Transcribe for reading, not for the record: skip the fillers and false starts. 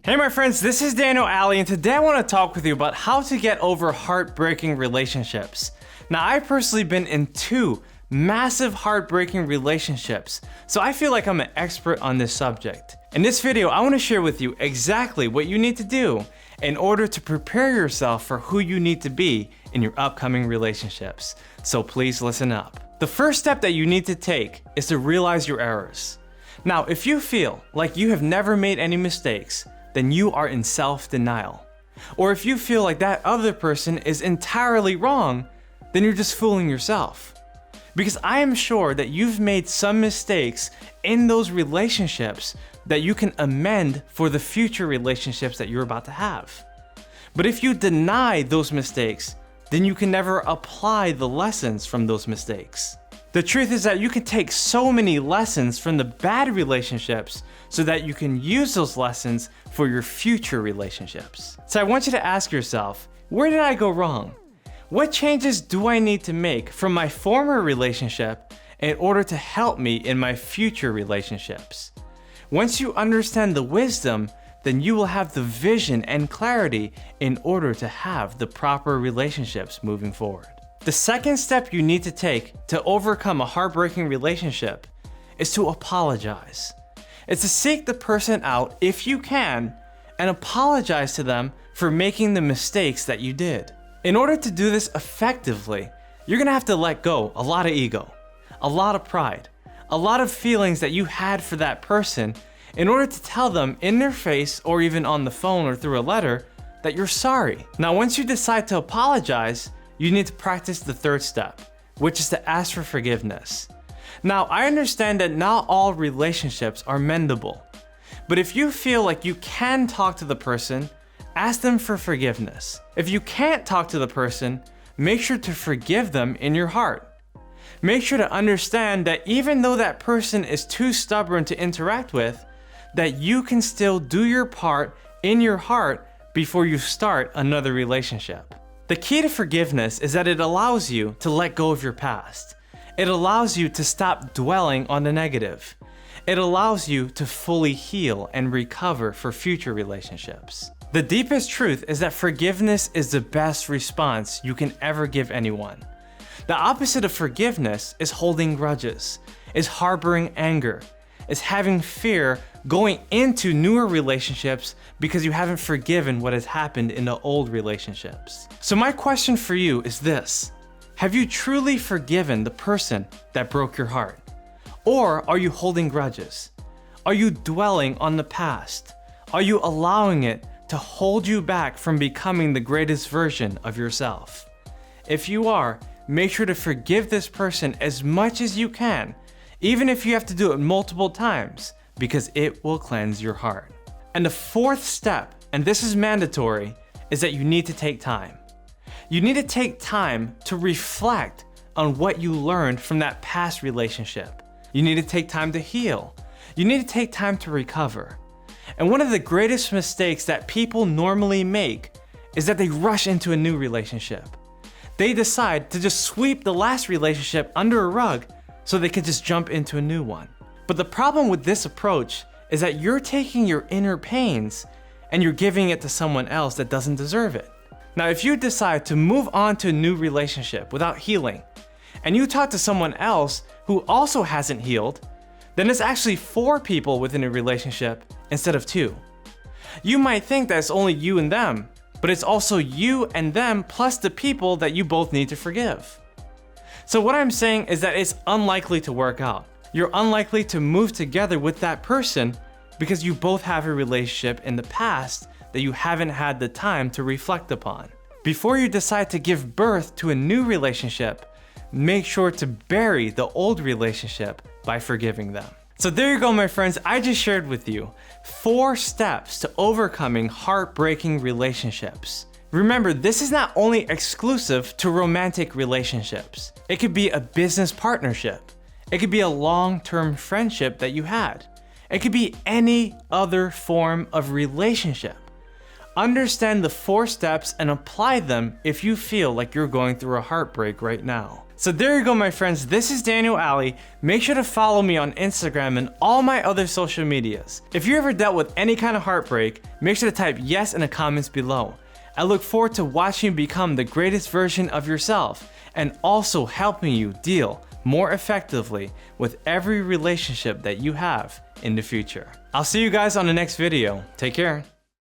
Hey my friends, this is Daniel Aldie, and today I want to talk with you about how to get over heartbreaking relationships. Now, I've personally been in two massive heartbreaking relationships, so I feel like I'm an expert on this subject. In this video, I want to share with you exactly what you need to do in order to prepare yourself for who you need to be in your upcoming relationships. So please listen up. The first step that you need to take is to realize your errors. Now, if you feel like you have never made any mistakes, then you are in self-denial. Or if you feel like that other person is entirely wrong, then you're just fooling yourself. Because I am sure that you've made some mistakes in those relationships that you can amend for the future relationships that you're about to have. But if you deny those mistakes, then you can never apply the lessons from those mistakes. The truth is that you can take so many lessons from the bad relationships so that you can use those lessons for your future relationships. So I want you to ask yourself, where did I go wrong? What changes do I need to make from my former relationship in order to help me in my future relationships? Once you understand the wisdom, then you will have the vision and clarity in order to have the proper relationships moving forward. The second step you need to take to overcome a heartbreaking relationship is to apologize. It's to seek the person out if you can and apologize to them for making the mistakes that you did. In order to do this effectively, you're gonna have to let go a lot of ego, a lot of pride, a lot of feelings that you had for that person in order to tell them in their face or even on the phone or through a letter that you're sorry. Now, once you decide to apologize, you need to practice the third step, which is to ask for forgiveness. Now, I understand that not all relationships are mendable, but if you feel like you can talk to the person, ask them for forgiveness. If you can't talk to the person, make sure to forgive them in your heart. Make sure to understand that even though that person is too stubborn to interact with, that you can still do your part in your heart before you start another relationship. The key to forgiveness is that it allows you to let go of your past. It allows you to stop dwelling on the negative. It allows you to fully heal and recover for future relationships. The deepest truth is that forgiveness is the best response you can ever give anyone. The opposite of forgiveness is holding grudges, is harboring anger, is having fear going into newer relationships because you haven't forgiven what has happened in the old relationships. So my question for you is this: have you truly forgiven the person that broke your heart? Or are you holding grudges? Are you dwelling on the past? Are you allowing it to hold you back from becoming the greatest version of yourself? If you are, make sure to forgive this person as much as you can, even if you have to do it multiple times, because it will cleanse your heart. And the fourth step, and this is mandatory, is that you need to take time. You need to take time to reflect on what you learned from that past relationship. You need to take time to heal. You need to take time to recover. And one of the greatest mistakes that people normally make is that they rush into a new relationship. They decide to just sweep the last relationship under a rug so they can just jump into a new one. But the problem with this approach is that you're taking your inner pains and you're giving it to someone else that doesn't deserve it. Now, if you decide to move on to a new relationship without healing, and you talk to someone else who also hasn't healed, then it's actually 4 people within a relationship instead of 2. You might think that it's only you and them, but it's also you and them plus the people that you both need to forgive. So what I'm saying is that it's unlikely to work out. You're unlikely to move together with that person because you both have a relationship in the past that you haven't had the time to reflect upon. Before you decide to give birth to a new relationship, make sure to bury the old relationship by forgiving them. So there you go, my friends. I just shared with you 4 steps to overcoming heartbreaking relationships. Remember, this is not only exclusive to romantic relationships. It could be a business partnership. It could be a long-term friendship that you had. It could be any other form of relationship. Understand the 4 steps and apply them if you feel like you're going through a heartbreak right now. So there you go, my friends. This is Daniel Aldie. Make sure to follow me on Instagram and all my other social medias. If you ever dealt with any kind of heartbreak, make sure to type yes in the comments below. I look forward to watching you become the greatest version of yourself and also helping you deal more effectively with every relationship that you have in the future. I'll see you guys on the next video. Take care.